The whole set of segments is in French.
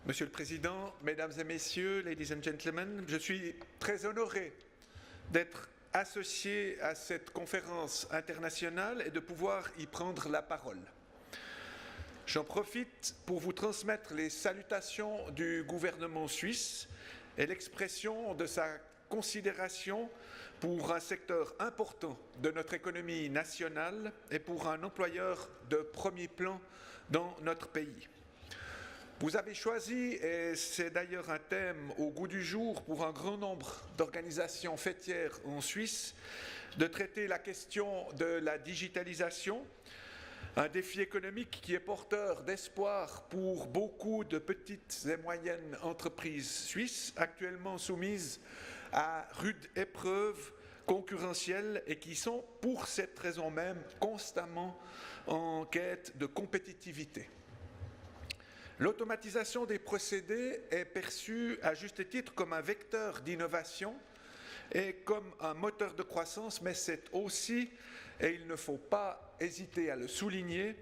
Monsieur le Président, Mesdames et Messieurs, Ladies and Gentlemen, je suis très honoré d'être associé à cette conférence internationale et de pouvoir y prendre la parole. J'en profite pour vous transmettre les salutations du gouvernement suisse et l'expression de sa considération pour un secteur important de notre économie nationale et pour un employeur de premier plan dans notre pays. Vous avez choisi, et c'est d'ailleurs un thème au goût du jour pour un grand nombre d'organisations fêtières en Suisse, de traiter la question de la digitalisation, un défi économique qui est porteur d'espoir pour beaucoup de petites et moyennes entreprises suisses actuellement soumises à rude épreuve concurrentielle et qui sont, pour cette raison même, constamment en quête de compétitivité. L'automatisation des procédés est perçue à juste titre comme un vecteur d'innovation et comme un moteur de croissance, mais c'est aussi, et il ne faut pas hésiter à le souligner,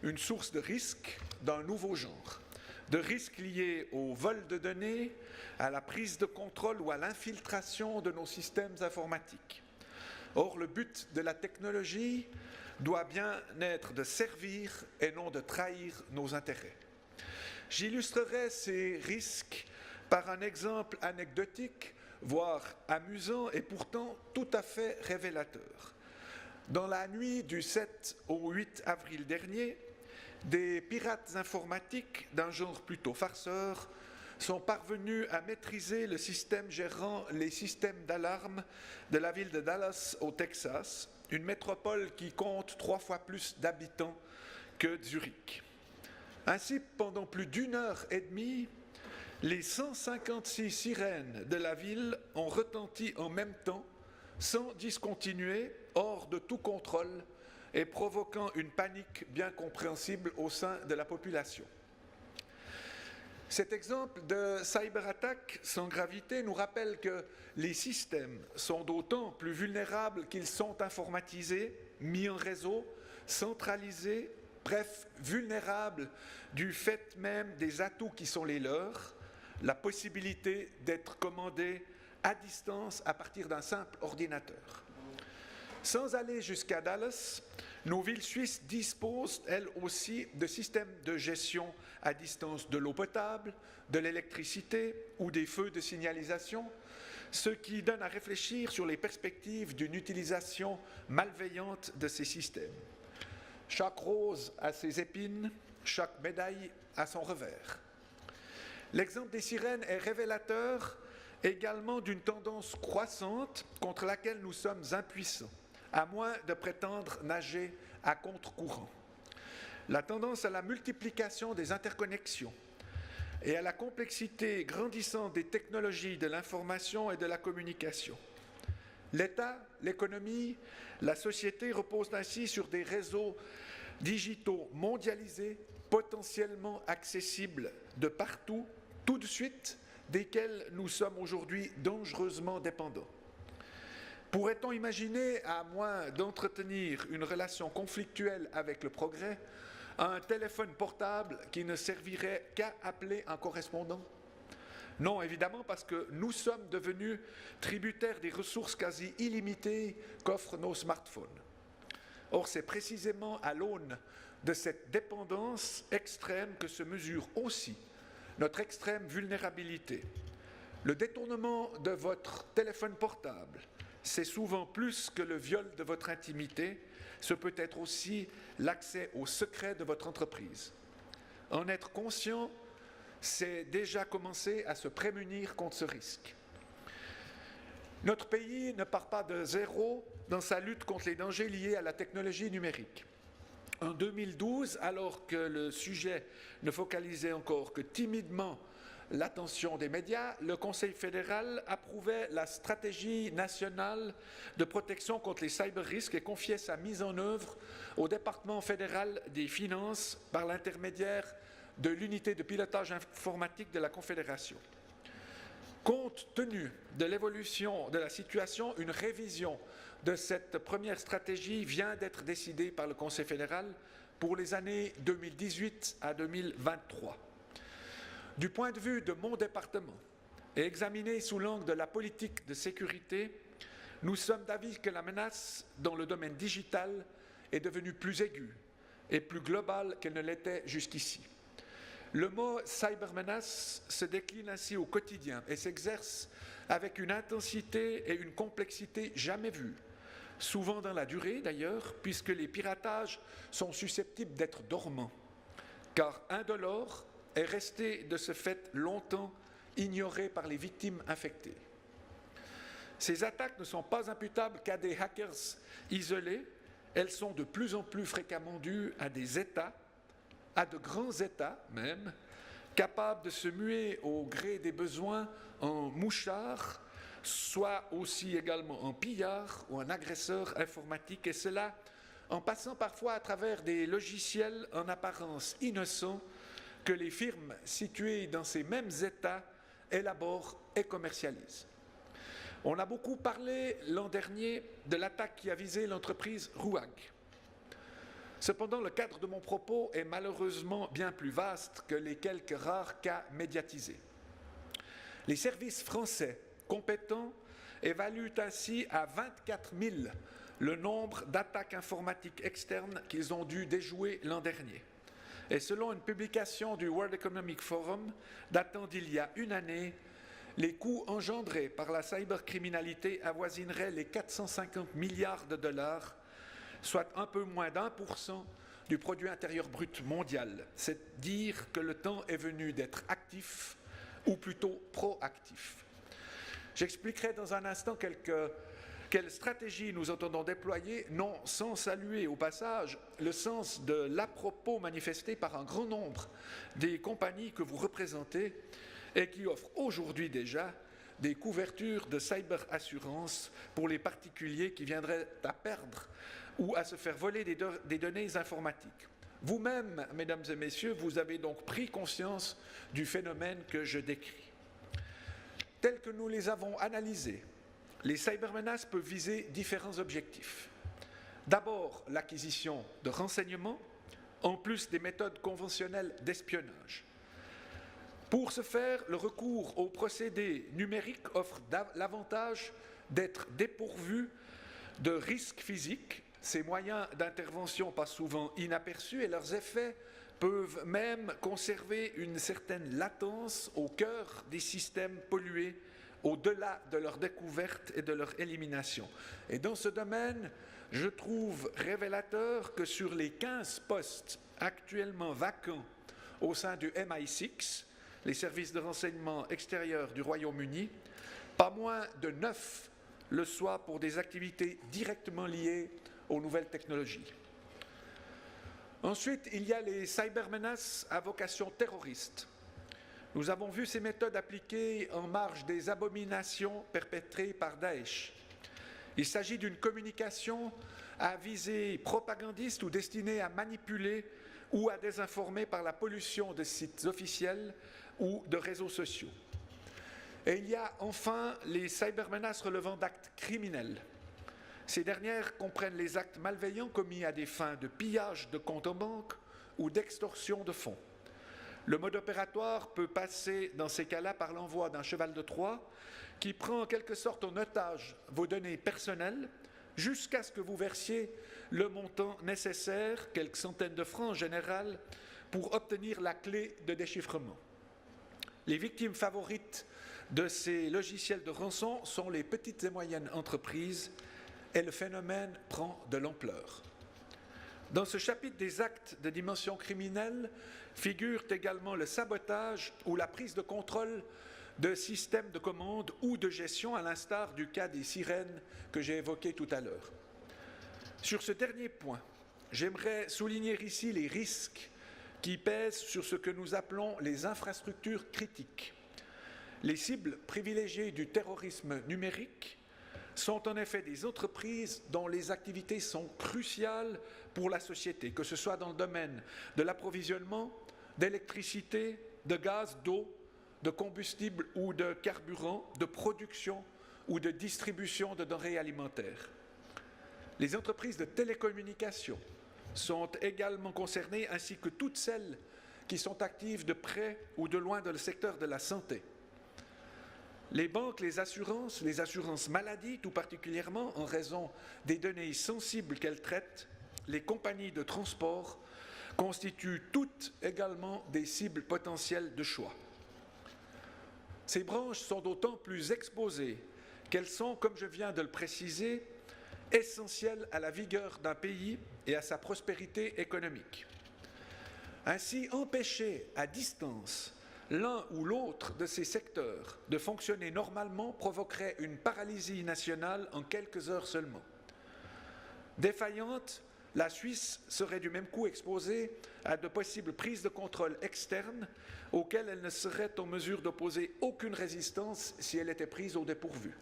une source de risque d'un nouveau genre. De risques liés au vol de données, à la prise de contrôle ou à l'infiltration de nos systèmes informatiques. Or, le but de la technologie doit bien être de servir et non de trahir nos intérêts. J'illustrerai ces risques par un exemple anecdotique, voire amusant et pourtant tout à fait révélateur. Dans la nuit du 7 au 8 avril dernier, des pirates informatiques d'un genre plutôt farceur sont parvenus à maîtriser le système gérant les systèmes d'alarme de la ville de Dallas au Texas, une métropole qui compte 3 fois plus d'habitants que Zurich. Ainsi, pendant plus d'1 heure et demie, les 156 sirènes de la ville ont retenti en même temps, sans discontinuer, hors de tout contrôle et provoquant une panique bien compréhensible au sein de la population. Cet exemple de cyberattaque sans gravité nous rappelle que les systèmes sont d'autant plus vulnérables qu'ils sont informatisés, mis en réseau, centralisés, bref, vulnérables du fait même des atouts qui sont les leurs, la possibilité d'être commandés à distance à partir d'un simple ordinateur. Sans aller jusqu'à Dallas, nos villes suisses disposent, elles aussi, de systèmes de gestion à distance de l'eau potable, de l'électricité ou des feux de signalisation, ce qui donne à réfléchir sur les perspectives d'une utilisation malveillante de ces systèmes. Chaque rose a ses épines, chaque médaille a son revers. L'exemple des sirènes est révélateur également d'une tendance croissante contre laquelle nous sommes impuissants, à moins de prétendre nager à contre-courant. La tendance à la multiplication des interconnexions et à la complexité grandissante des technologies de l'information et de la communication. L'État, l'économie, la société reposent ainsi sur des réseaux digitaux mondialisés, potentiellement accessibles de partout, tout de suite, desquels nous sommes aujourd'hui dangereusement dépendants. Pourrait-on imaginer, à moins d'entretenir une relation conflictuelle avec le progrès, un téléphone portable qui ne servirait qu'à appeler un correspondant ? Non, évidemment, parce que nous sommes devenus tributaires des ressources quasi illimitées qu'offrent nos smartphones. Or, c'est précisément à l'aune de cette dépendance extrême que se mesure aussi notre extrême vulnérabilité. Le détournement de votre téléphone portable, c'est souvent plus que le viol de votre intimité, ce peut être aussi l'accès aux secrets de votre entreprise. En être conscient, c'est déjà commencer à se prémunir contre ce risque. Notre pays ne part pas de zéro dans sa lutte contre les dangers liés à la technologie numérique. En 2012, alors que le sujet ne focalisait encore que timidement l'attention des médias, le Conseil fédéral approuvait la stratégie nationale de protection contre les cyber-risques et confiait sa mise en œuvre au département fédéral des finances par l'intermédiaire de l'unité de pilotage informatique de la Confédération. Compte tenu de l'évolution de la situation, une révision de cette première stratégie vient d'être décidée par le Conseil fédéral pour les années 2018 à 2023. Du point de vue de mon département, et examiné sous l'angle de la politique de sécurité, nous sommes d'avis que la menace dans le domaine digital est devenue plus aiguë et plus globale qu'elle ne l'était jusqu'ici. Le mot cybermenace se décline ainsi au quotidien et s'exerce avec une intensité et une complexité jamais vues, souvent dans la durée d'ailleurs, puisque les piratages sont susceptibles d'être dormants, car indolore est resté de ce fait longtemps ignoré par les victimes infectées. Ces attaques ne sont pas imputables qu'à des hackers isolés, elles sont de plus en plus fréquemment dues à des États, à de grands États même, capables de se muer au gré des besoins en mouchards, soit aussi également en pillards ou en agresseurs informatiques, et cela en passant parfois à travers des logiciels en apparence innocents que les firmes situées dans ces mêmes États élaborent et commercialisent. On a beaucoup parlé l'an dernier de l'attaque qui a visé l'entreprise Rouag. Cependant, le cadre de mon propos est malheureusement bien plus vaste que les quelques rares cas médiatisés. Les services français compétents évaluent ainsi à 24 000 le nombre d'attaques informatiques externes qu'ils ont dû déjouer l'an dernier. Et selon une publication du World Economic Forum datant d'il y a une année, les coûts engendrés par la cybercriminalité avoisineraient les 450 milliards de dollars, soit un peu moins d'1% du produit intérieur brut mondial. C'est dire que le temps est venu d'être actif, ou plutôt proactif. J'expliquerai dans un instant quelle stratégie nous entendons déployer, non sans saluer au passage le sens de l'à-propos manifesté par un grand nombre des compagnies que vous représentez et qui offrent aujourd'hui déjà des couvertures de cyberassurance pour les particuliers qui viendraient à perdre ou à se faire voler des données informatiques. Vous-même, mesdames et messieurs, vous avez donc pris conscience du phénomène que je décris. Tels que nous les avons analysés, les cybermenaces peuvent viser différents objectifs. D'abord, l'acquisition de renseignements, en plus des méthodes conventionnelles d'espionnage. Pour ce faire, le recours aux procédés numériques offre l'avantage d'être dépourvu de risques physiques. Ces moyens d'intervention passent souvent inaperçus et leurs effets peuvent même conserver une certaine latence au cœur des systèmes pollués, au-delà de leur découverte et de leur élimination. Et dans ce domaine, je trouve révélateur que sur les 15 postes actuellement vacants au sein du MI6, les services de renseignement extérieurs du Royaume-Uni, pas moins de 9 le soient pour des activités directement liées aux nouvelles technologies. Ensuite, il y a les cybermenaces à vocation terroriste. Nous avons vu ces méthodes appliquées en marge des abominations perpétrées par Daesh. Il s'agit d'une communication à visée propagandiste ou destinée à manipuler ou à désinformer par la pollution de sites officiels ou de réseaux sociaux. Et il y a enfin les cybermenaces relevant d'actes criminels. Ces dernières comprennent les actes malveillants commis à des fins de pillage de comptes en banque ou d'extorsion de fonds. Le mode opératoire peut passer dans ces cas-là par l'envoi d'un cheval de Troie qui prend en quelque sorte en otage vos données personnelles jusqu'à ce que vous versiez le montant nécessaire, quelques centaines de francs en général, pour obtenir la clé de déchiffrement. Les victimes favorites de ces logiciels de rançon sont les petites et moyennes entreprises et le phénomène prend de l'ampleur. Dans ce chapitre des actes de dimension criminelle figurent également le sabotage ou la prise de contrôle de systèmes de commande ou de gestion, à l'instar du cas des sirènes que j'ai évoqué tout à l'heure. Sur ce dernier point, j'aimerais souligner ici les risques qui pèsent sur ce que nous appelons les infrastructures critiques. Les cibles privilégiées du terrorisme numérique sont en effet des entreprises dont les activités sont cruciales pour la société, que ce soit dans le domaine de l'approvisionnement, d'électricité, de gaz, d'eau, de combustible ou de carburant, de production ou de distribution de denrées alimentaires. Les entreprises de télécommunications sont également concernées, ainsi que toutes celles qui sont actives de près ou de loin dans le secteur de la santé. Les banques, les assurances maladie tout particulièrement en raison des données sensibles qu'elles traitent, les compagnies de transport constituent toutes également des cibles potentielles de choix. Ces branches sont d'autant plus exposées qu'elles sont, comme je viens de le préciser, essentielles à la vigueur d'un pays et à sa prospérité économique. Ainsi, empêcher à distance l'un ou l'autre de ces secteurs de fonctionner normalement provoquerait une paralysie nationale en quelques heures seulement. Défaillante, la Suisse serait du même coup exposée à de possibles prises de contrôle externes auxquelles elle ne serait en mesure d'opposer aucune résistance si elle était prise au dépourvu.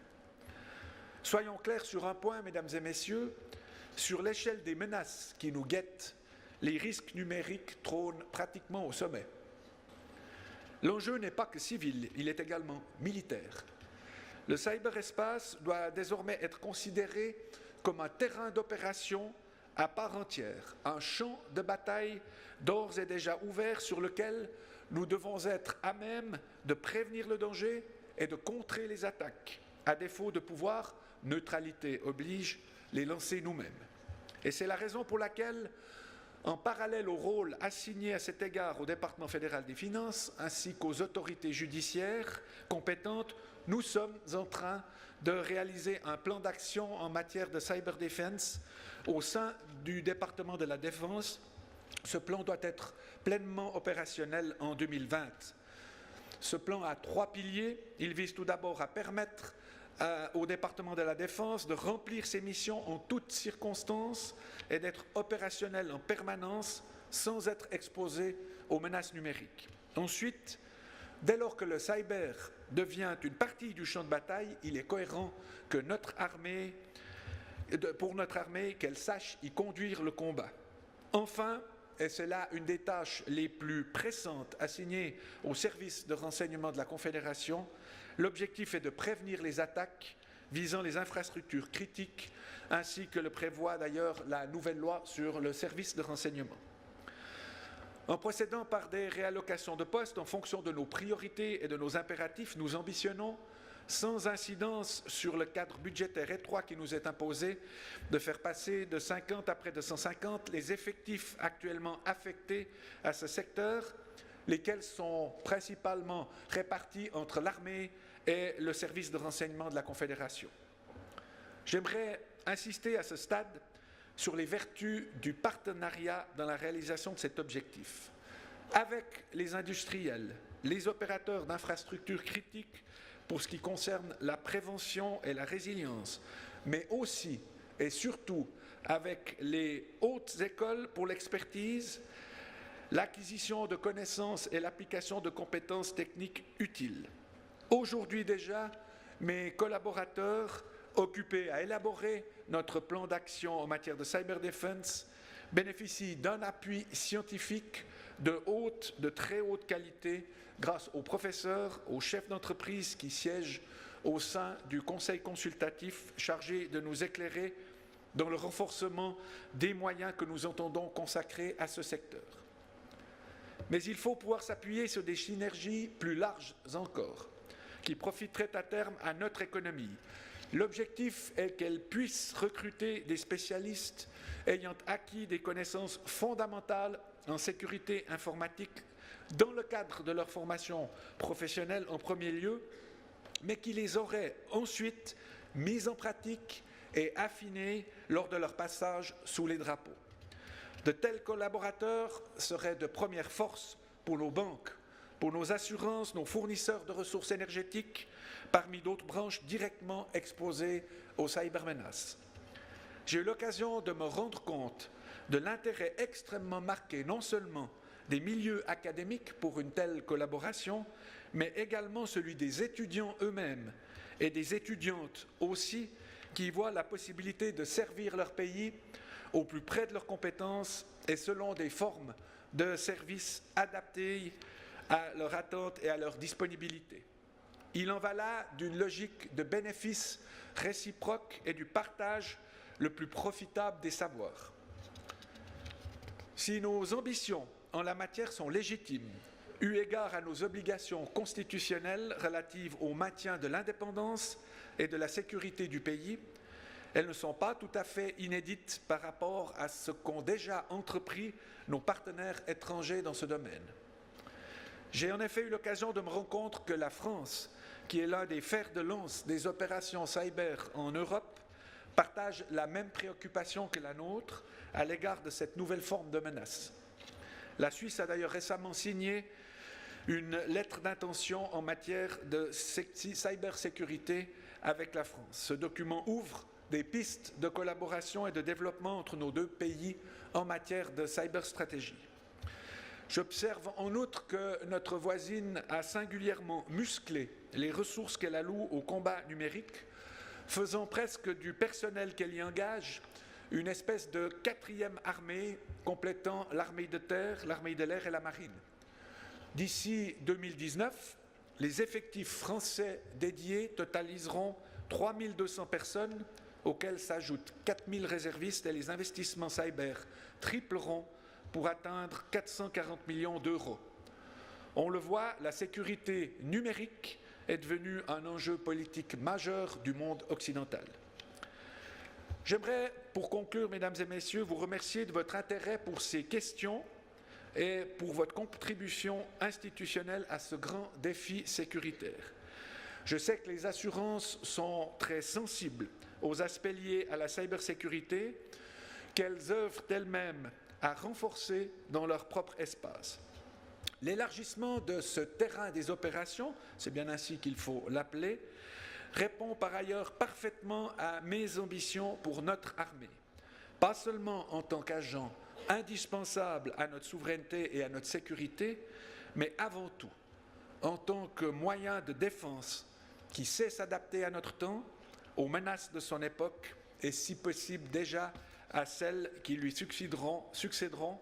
Soyons clairs sur un point, mesdames et messieurs, sur l'échelle des menaces qui nous guettent, les risques numériques trônent pratiquement au sommet. L'enjeu n'est pas que civil, il est également militaire. Le cyberespace doit désormais être considéré comme un terrain d'opération à part entière, un champ de bataille d'ores et déjà ouvert sur lequel nous devons être à même de prévenir le danger et de contrer les attaques, à défaut de pouvoir, neutralité oblige, les lancer nous-mêmes. Et c'est la raison pour laquelle, en parallèle au rôle assigné à cet égard au département fédéral des finances ainsi qu'aux autorités judiciaires compétentes, nous sommes en train de réaliser un plan d'action en matière de cyber defense au sein du département de la Défense. Ce plan doit être pleinement opérationnel en 2020. Ce plan a 3 piliers. Il vise tout d'abord à permettre au département de la Défense de remplir ses missions en toutes circonstances et d'être opérationnel en permanence sans être exposé aux menaces numériques. Ensuite, dès lors que le cyber devient une partie du champ de bataille, il est cohérent que pour notre armée, qu'elle sache y conduire le combat. Enfin, et c'est là une des tâches les plus pressantes assignées au service de renseignement de la Confédération, l'objectif est de prévenir les attaques visant les infrastructures critiques, ainsi que le prévoit d'ailleurs la nouvelle loi sur le service de renseignement. En procédant par des réallocations de postes en fonction de nos priorités et de nos impératifs, nous ambitionnons, sans incidence sur le cadre budgétaire étroit qui nous est imposé, de faire passer de 50 à près de 150 les effectifs actuellement affectés à ce secteur, lesquels sont principalement répartis entre l'armée et le service de renseignement de la Confédération. J'aimerais insister à ce stade sur les vertus du partenariat dans la réalisation de cet objectif. Avec les industriels, les opérateurs d'infrastructures critiques pour ce qui concerne la prévention et la résilience, mais aussi et surtout avec les hautes écoles pour l'expertise, l'acquisition de connaissances et l'application de compétences techniques utiles. Aujourd'hui déjà, mes collaborateurs occupés à élaborer notre plan d'action en matière de cyber defense bénéficient d'un appui scientifique de très haute qualité grâce aux professeurs, aux chefs d'entreprise qui siègent au sein du conseil consultatif chargé de nous éclairer dans le renforcement des moyens que nous entendons consacrer à ce secteur. Mais il faut pouvoir s'appuyer sur des synergies plus larges encore, qui profiteraient à terme à notre économie. L'objectif est qu'elle puisse recruter des spécialistes ayant acquis des connaissances fondamentales en sécurité informatique dans le cadre de leur formation professionnelle en premier lieu, mais qui les auraient ensuite mises en pratique et affinées lors de leur passage sous les drapeaux. De tels collaborateurs seraient de première force pour nos banques, pour nos assurances, nos fournisseurs de ressources énergétiques, parmi d'autres branches directement exposées aux cybermenaces. J'ai eu l'occasion de me rendre compte de l'intérêt extrêmement marqué non seulement des milieux académiques pour une telle collaboration, mais également celui des étudiants eux-mêmes et des étudiantes aussi, qui voient la possibilité de servir leur pays au plus près de leurs compétences et selon des formes de services adaptées à leur attente et à leur disponibilité. Il en va là d'une logique de bénéfice réciproque et du partage le plus profitable des savoirs. Si nos ambitions en la matière sont légitimes, eu égard à nos obligations constitutionnelles relatives au maintien de l'indépendance et de la sécurité du pays. Elles ne sont pas tout à fait inédites par rapport à ce qu'ont déjà entrepris nos partenaires étrangers dans ce domaine. J'ai en effet eu l'occasion de me rendre compte que la France, qui est l'un des fers de lance des opérations cyber en Europe, partage la même préoccupation que la nôtre à l'égard de cette nouvelle forme de menace. La Suisse a d'ailleurs récemment signé une lettre d'intention en matière de cybersécurité avec la France. Ce document ouvre des pistes de collaboration et de développement entre nos deux pays en matière de cyberstratégie. J'observe en outre que notre voisine a singulièrement musclé les ressources qu'elle alloue au combat numérique, faisant presque du personnel qu'elle y engage une espèce de quatrième armée complétant l'armée de terre, l'armée de l'air et la marine. D'ici 2019, les effectifs français dédiés totaliseront 3200 personnes, auxquelles s'ajoutent 4000 réservistes, et les investissements cyber tripleront pour atteindre 440 millions d'euros. On le voit, la sécurité numérique est devenue un enjeu politique majeur du monde occidental. J'aimerais, pour conclure, mesdames et messieurs, vous remercier de votre intérêt pour ces questions et pour votre contribution institutionnelle à ce grand défi sécuritaire. Je sais que les assurances sont très sensibles aux aspects liés à la cybersécurité, qu'elles œuvrent elles-mêmes à renforcer dans leur propre espace. L'élargissement de ce terrain des opérations, c'est bien ainsi qu'il faut l'appeler, répond par ailleurs parfaitement à mes ambitions pour notre armée, pas seulement en tant qu'agent indispensable à notre souveraineté et à notre sécurité, mais avant tout en tant que moyen de défense qui sait s'adapter à notre temps, aux menaces de son époque et si possible déjà à celles qui lui succéderont,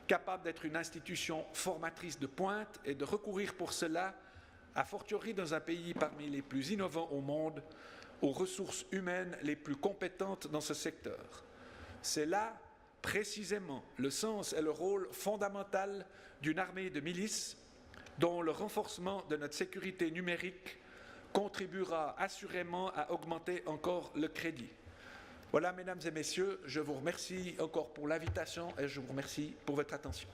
capable d'être une institution formatrice de pointe et de recourir pour cela, a fortiori dans un pays parmi les plus innovants au monde, aux ressources humaines les plus compétentes dans ce secteur. C'est là, précisément, le sens et le rôle fondamental d'une armée de milices dont le renforcement de notre sécurité numérique contribuera assurément à augmenter encore le crédit. Voilà, mesdames et messieurs, je vous remercie encore pour l'invitation et je vous remercie pour votre attention.